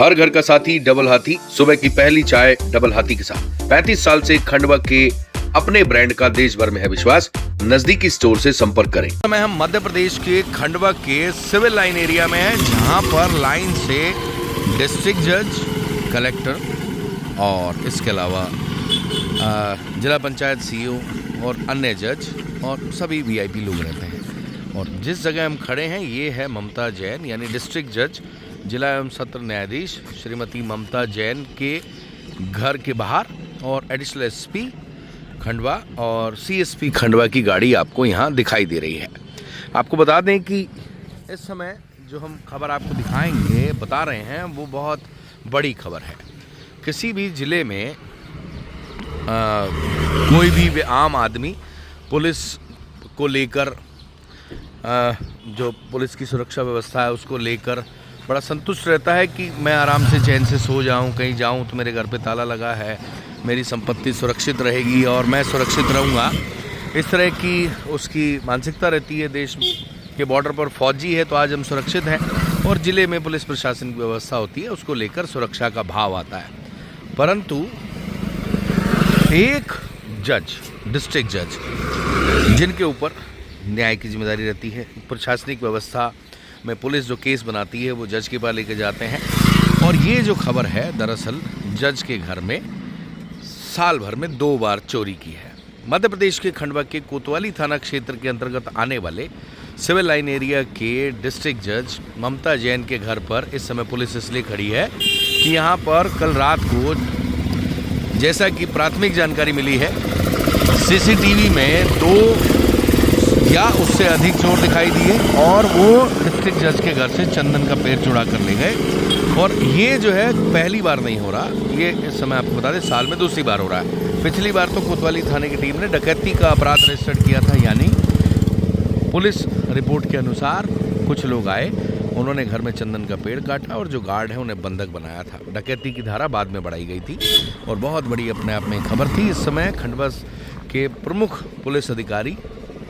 हर घर का साथी डबल हाथी, सुबह की पहली चाय डबल हाथी के साथ। 35 साल से खंडवा के अपने ब्रांड का देश भर में है विश्वास। नजदीकी स्टोर से संपर्क करें। हम मध्य प्रदेश के खंडवा के सिविल लाइन एरिया में हैं, जहां पर लाइन से डिस्ट्रिक्ट जज, कलेक्टर और इसके अलावा जिला पंचायत सीईओ और अन्य जज और सभी वीआईपी लोग रहते हैं। और जिस जगह हम खड़े हैं ये है ममता जैन यानी डिस्ट्रिक्ट जज, जिला एवं सत्र न्यायाधीश श्रीमती ममता जैन के घर के बाहर, और एडिशनल एसपी खंडवा और सीएसपी खंडवा की गाड़ी आपको यहाँ दिखाई दे रही है। आपको बता दें कि इस समय जो हम खबर आपको दिखाएंगे, बता रहे हैं, वो बहुत बड़ी खबर है। किसी भी ज़िले में कोई भी आम आदमी पुलिस को लेकर, जो पुलिस की सुरक्षा व्यवस्था है उसको लेकर बड़ा संतुष्ट रहता है कि मैं आराम से चैन से सो जाऊं, कहीं जाऊं तो मेरे घर पे ताला लगा है, मेरी संपत्ति सुरक्षित रहेगी और मैं सुरक्षित रहूंगा। इस तरह की उसकी मानसिकता रहती है। देश के बॉर्डर पर फौजी है तो आज हम सुरक्षित हैं, और ज़िले में पुलिस प्रशासन की व्यवस्था होती है, उसको लेकर सुरक्षा का भाव आता है। परंतु एक जज, डिस्ट्रिक्ट जज, जिनके ऊपर न्याय की जिम्मेदारी रहती है, प्रशासनिक व्यवस्था में पुलिस जो केस बनाती है वो जज के पास लेके जाते हैं। और ये जो खबर है, दरअसल जज के घर में साल भर में 2 बार चोरी की है। मध्य प्रदेश के खंडवा के कोतवाली थाना क्षेत्र के अंतर्गत आने वाले सिविल लाइन एरिया के डिस्ट्रिक्ट जज ममता जैन के घर पर इस समय पुलिस इसलिए खड़ी है कि यहाँ पर कल रात को, जैसा कि प्राथमिक जानकारी मिली है, सीसीटीवी में 2 या उससे अधिक चोर दिखाई दिए और वो डिस्ट्रिक्ट जज के घर से चंदन का पेड़ चुरा कर ले गए। और ये जो है पहली बार नहीं हो रहा, ये इस समय आपको बता दें साल में दूसरी बार हो रहा है। पिछली बार तो कोतवाली थाने की टीम ने डकैती का अपराध रजिस्टर्ड किया था, यानी पुलिस रिपोर्ट के अनुसार कुछ लोग आए, उन्होंने घर में चंदन का पेड़ काटा और जो गार्ड है उन्हें बंधक बनाया था। डकैती की धारा बाद में बढ़ाई गई थी और बहुत बड़ी अपने आप में खबर थी। इस समय खंडवा के प्रमुख पुलिस अधिकारी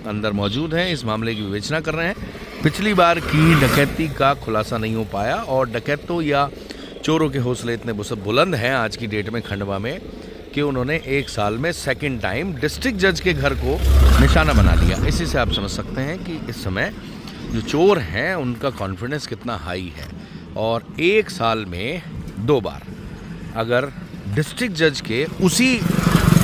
अंदर मौजूद हैं, इस मामले की विवेचना कर रहे हैं। पिछली बार की डकैती का खुलासा नहीं हो पाया और डकैतों या चोरों के हौसले इतने बुलंद हैं आज की डेट में खंडवा में कि उन्होंने 1 साल में सेकंड टाइम डिस्ट्रिक्ट जज के घर को निशाना बना लिया। इसी से आप समझ सकते हैं कि इस समय जो चोर हैं उनका कॉन्फिडेंस कितना हाई है। और 1 साल में 2 बार अगर डिस्ट्रिक्ट जज के, उसी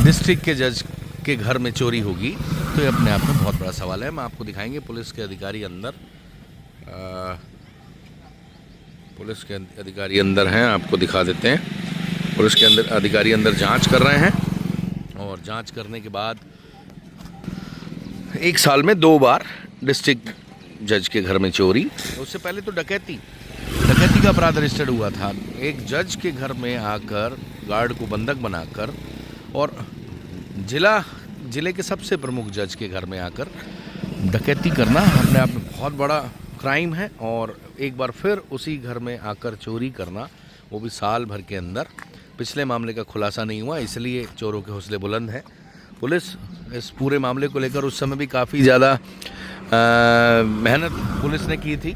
डिस्ट्रिक्ट के जज के घर में चोरी होगी तो ये अपने आप में बहुत बड़ा सवाल है। हम आपको दिखाएंगे पुलिस के अधिकारी अंदर, पुलिस के अधिकारी अंदर हैं, आपको दिखा देते हैं। पुलिस के अंदर अधिकारी अंदर जांच कर रहे हैं और जांच करने के बाद 1 साल में 2 बार डिस्ट्रिक्ट जज के घर में चोरी, उससे पहले तो डकैती का अपराध रजिस्टर्ड हुआ था। एक जज के घर में आकर गार्ड को बंधक बनाकर और जिले के सबसे प्रमुख जज के घर में आकर डकैती करना अपने आप में बहुत बड़ा क्राइम है। और एक बार फिर उसी घर में आकर चोरी करना, वो भी साल भर के अंदर। पिछले मामले का खुलासा नहीं हुआ, इसलिए चोरों के हौसले बुलंद हैं। पुलिस इस पूरे मामले को लेकर उस समय भी काफ़ी ज़्यादा मेहनत पुलिस ने की थी।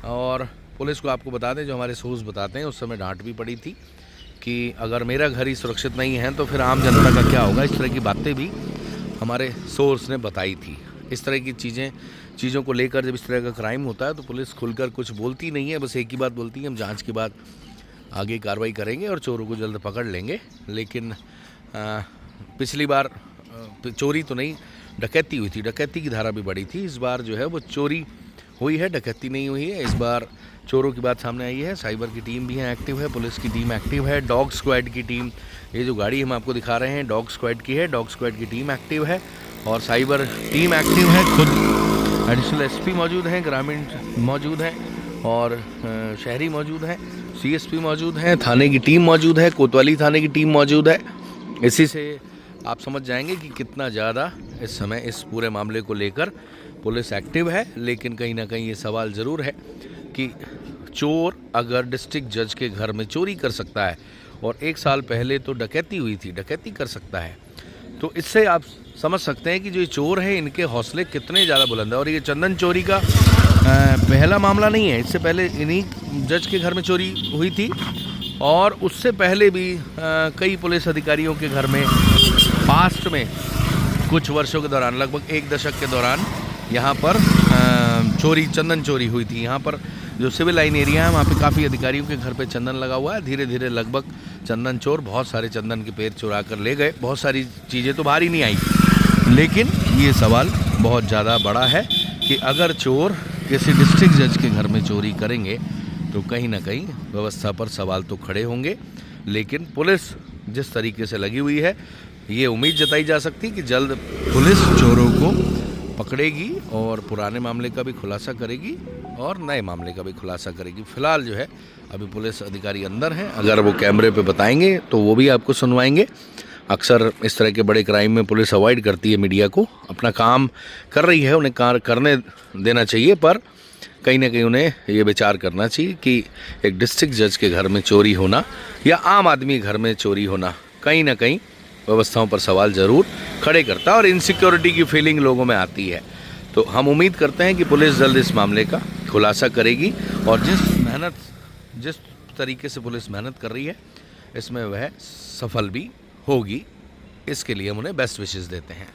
और पुलिस को आपको बता दें, जो हमारे सोर्स बताते हैं, उस समय डांट भी पड़ी थी कि अगर मेरा घर ही सुरक्षित नहीं है तो फिर आम जनता का क्या होगा। इस तरह की बातें भी हमारे सोर्स ने बताई थी। इस तरह की चीज़ों को लेकर जब इस तरह का क्राइम होता है तो पुलिस खुलकर कुछ बोलती नहीं है, बस एक ही बात बोलती है, हम जांच के बाद आगे कार्रवाई करेंगे और चोरों को जल्द पकड़ लेंगे। लेकिन पिछली बार चोरी तो नहीं, डकैती हुई थी, डकैती की धारा भी बढ़ी थी। इस बार जो है वो चोरी हुई है, डकैती नहीं हुई है। इस बार चोरों की बात सामने आई है। साइबर की टीम भी है एक्टिव है, पुलिस की टीम एक्टिव है, डॉग स्क्वाड की टीम, ये जो गाड़ी हम आपको दिखा रहे हैं डॉग स्क्वाड की है, डॉग स्क्वाड की टीम एक्टिव है और साइबर टीम एक्टिव है। खुद एडिशनल एसपी मौजूद हैं, ग्रामीण मौजूद हैं और शहरी मौजूद हैं, सीएसपी मौजूद हैं, थाने की टीम मौजूद है, कोतवाली थाने की टीम मौजूद है। इसी से आप समझ जाएंगे कि कितना ज़्यादा इस समय इस पूरे मामले को लेकर पुलिस एक्टिव है। लेकिन कहीं ना कहीं ये सवाल ज़रूर है कि चोर अगर डिस्ट्रिक्ट जज के घर में चोरी कर सकता है और 1 साल पहले तो डकैती हुई थी, डकैती कर सकता है, तो इससे आप समझ सकते हैं कि जो ये चोर हैं इनके हौसले कितने ज़्यादा बुलंद है। और ये चंदन चोरी का पहला मामला नहीं है, इससे पहले इन्हीं जज के घर में चोरी हुई थी और उससे पहले भी कई पुलिस अधिकारियों के घर में पास्ट में कुछ वर्षों के दौरान, लगभग 1 दशक के दौरान यहाँ पर चंदन चोरी हुई थी। यहाँ पर जो सिविल लाइन एरिया है वहाँ पे काफ़ी अधिकारियों के घर पे चंदन लगा हुआ है। धीरे धीरे लगभग चंदन चोर बहुत सारे चंदन के पेड़ चुरा कर ले गए। बहुत सारी चीज़ें तो बाहर ही नहीं आई, लेकिन ये सवाल बहुत ज़्यादा बड़ा है कि अगर चोर किसी डिस्ट्रिक्ट जज के घर में चोरी करेंगे तो कहीं ना कहीं व्यवस्था पर सवाल तो खड़े होंगे। लेकिन पुलिस जिस तरीके से लगी हुई है, ये उम्मीद जताई जा सकती कि जल्द पुलिस चोरों को पकड़ेगी और पुराने मामले का भी खुलासा करेगी और नए मामले का भी खुलासा करेगी। फिलहाल जो है अभी पुलिस अधिकारी अंदर हैं, अगर वो कैमरे पे बताएंगे तो वो भी आपको सुनवाएंगे। अक्सर इस तरह के बड़े क्राइम में पुलिस अवॉइड करती है मीडिया को, अपना काम कर रही है, उन्हें कार करने देना चाहिए, पर कहीं ना कहीं उन्हें ये विचार करना चाहिए कि एक डिस्ट्रिक्ट जज के घर में चोरी होना या आम आदमी घर में चोरी होना कहीं ना कहीं व्यवस्थाओं पर सवाल ज़रूर खड़े करता है और इनसिक्योरिटी की फीलिंग लोगों में आती है। तो हम उम्मीद करते हैं कि पुलिस जल्द इस मामले का खुलासा करेगी और जिस तरीके से पुलिस मेहनत कर रही है इसमें वह सफल भी होगी। इसके लिए हम उन्हें बेस्ट विशेस देते हैं।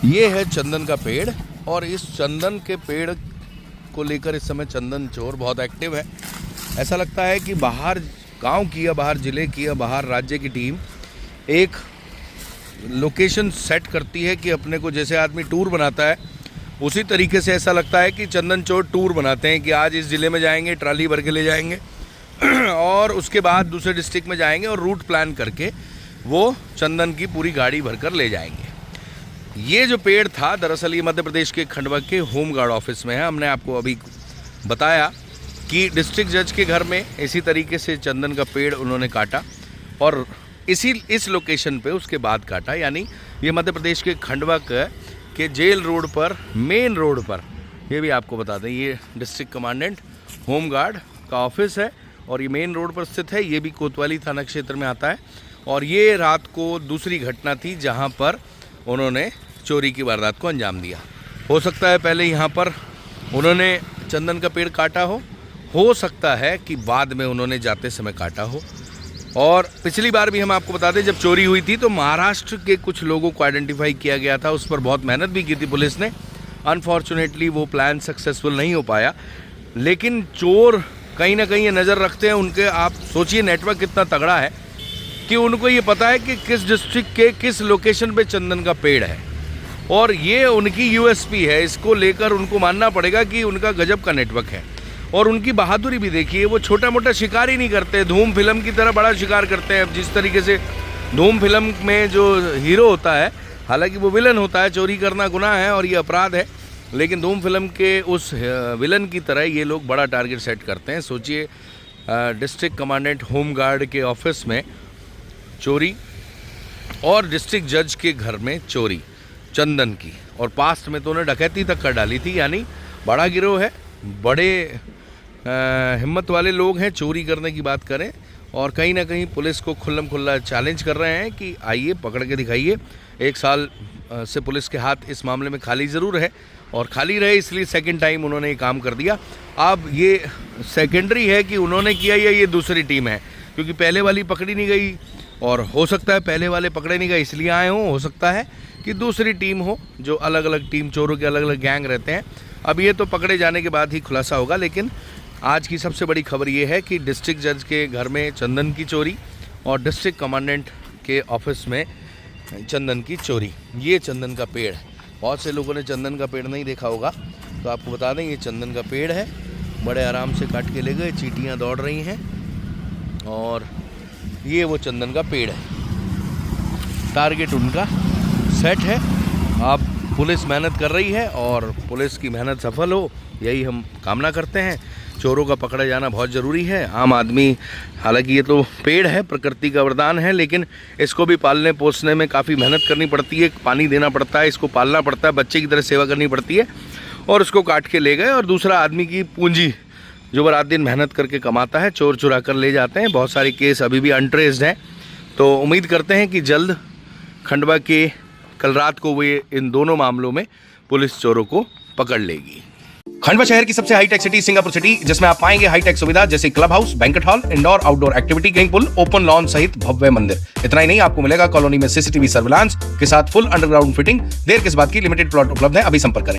ये है चंदन का पेड़ और इस चंदन के पेड़ को लेकर इस समय चंदन चोर बहुत एक्टिव है। ऐसा लगता है कि बाहर गांव की या बाहर ज़िले की या बाहर राज्य की टीम एक लोकेशन सेट करती है कि अपने को, जैसे आदमी टूर बनाता है उसी तरीके से ऐसा लगता है कि चंदन चोर टूर बनाते हैं कि आज इस ज़िले में जाएंगे, ट्राली भर के ले जाएंगे और उसके बाद दूसरे डिस्ट्रिक्ट में जाएंगे और रूट प्लान करके वो चंदन की पूरी गाड़ी भरकर ले जाएंगे। ये जो पेड़ था दरअसल ये मध्य प्रदेश के खंडवा के होम गार्ड ऑफिस में है। हमने आपको अभी बताया कि डिस्ट्रिक्ट जज के घर में इसी तरीके से चंदन का पेड़ उन्होंने काटा और इस लोकेशन पे उसके बाद काटा। यानी ये मध्य प्रदेश के खंडवा के जेल रोड पर, मेन रोड पर, ये भी आपको बता दें, ये डिस्ट्रिक्ट कमांडेंट होम गार्ड का ऑफिस है और ये मेन रोड पर स्थित है। ये भी कोतवाली थाना क्षेत्र में आता है और ये रात को दूसरी घटना थी जहाँ पर उन्होंने चोरी की वारदात को अंजाम दिया। हो सकता है पहले यहाँ पर उन्होंने चंदन का पेड़ काटा हो सकता है कि बाद में उन्होंने जाते समय काटा हो। और पिछली बार भी हम आपको बता दें जब चोरी हुई थी तो महाराष्ट्र के कुछ लोगों को आइडेंटिफाई किया गया था, उस पर बहुत मेहनत भी की थी पुलिस ने। अनफॉर्चुनेटली वो प्लान सक्सेसफुल नहीं हो पाया, लेकिन चोर कहीं ना कहीं ये नज़र रखते हैं उनके। आप सोचिए नेटवर्क कितना तगड़ा है कि उनको ये पता है कि किस डिस्ट्रिक्ट के किस लोकेशन पे चंदन का पेड़ है और ये उनकी यूएसपी है। इसको लेकर उनको मानना पड़ेगा कि उनका गजब का नेटवर्क है और उनकी बहादुरी भी देखिए। वो छोटा मोटा शिकार ही नहीं करते, धूम फिल्म की तरह बड़ा शिकार करते हैं। जिस तरीके से धूम फिल्म में जो हीरो होता है, हालांकि वो विलन होता है, चोरी करना गुनाह है और ये अपराध है, लेकिन धूम फिल्म के उस विलन की तरह ये लोग बड़ा टारगेट सेट करते हैं। सोचिए डिस्ट्रिक्ट कमांडेंट होम गार्ड के ऑफिस में चोरी और डिस्ट्रिक्ट जज के घर में चोरी चंदन की, और पास्ट में तो उन्हें डकैती तक कर डाली थी। यानी बड़ा गिरोह है, बड़े हिम्मत वाले लोग हैं चोरी करने की बात करें और कहीं ना कहीं पुलिस को खुल्लम खुल्ला चैलेंज कर रहे हैं कि आइए पकड़ के दिखाइए। 1 साल से पुलिस के हाथ इस मामले में खाली ज़रूर है और खाली रहे इसलिए सेकंड टाइम उन्होंने ये काम कर दिया। अब ये सेकेंडरी है कि उन्होंने किया या ये दूसरी टीम है, क्योंकि पहले वाली पकड़ी नहीं गई और हो सकता है पहले वाले पकड़े नहीं गए इसलिए आए हों, हो सकता है कि दूसरी टीम हो, जो अलग अलग टीम, चोरों के अलग अलग गैंग रहते हैं। अब ये तो पकड़े जाने के बाद ही खुलासा होगा, लेकिन आज की सबसे बड़ी खबर ये है कि डिस्ट्रिक्ट जज के घर में चंदन की चोरी और डिस्ट्रिक्ट कमांडेंट के ऑफिस में चंदन की चोरी। ये चंदन का पेड़ है, बहुत से लोगों ने चंदन का पेड़ नहीं देखा होगा तो आपको बता दें ये चंदन का पेड़ है। बड़े आराम से काट के ले गए, चींटियाँ दौड़ रही हैं और ये वो चंदन का पेड़ है। टारगेट उनका सेट है। अब पुलिस मेहनत कर रही है और पुलिस की मेहनत सफल हो, यही हम कामना करते हैं। चोरों का पकड़ा जाना बहुत ज़रूरी है। आम आदमी, हालांकि ये तो पेड़ है, प्रकृति का वरदान है, लेकिन इसको भी पालने पोसने में काफ़ी मेहनत करनी पड़ती है, पानी देना पड़ता है, इसको पालना पड़ता है, बच्चे की तरह सेवा करनी पड़ती है। और उसको काट के ले गए और दूसरा आदमी की पूंजी जो वो रात दिन मेहनत करके कमाता है, चोर चुरा कर ले जाते हैं। बहुत सारे केस अभी भी अनट्रेस्ड हैं, तो उम्मीद करते हैं कि जल्द खंडवा के कल रात को हुए इन दोनों मामलों में पुलिस चोरों को पकड़ लेगी। खंडवा शहर की सबसे हाईटेक सिटी सिंगापुर सिटी, जिसमें आप पाएंगे हाईटेक सुविधा जैसे club house, banquet hall, indoor outdoor activity game pool, open lawn सहित भव्य मंदिर। इतना ही नहीं, आपको मिलेगा कॉलोनी में सीसीटीवी सर्विलांस के साथ फुल अंडरग्राउंड फिटिंग। देर किस बात की, लिमिटेड प्लॉट उपलब्ध है, अभी संपर्क करें।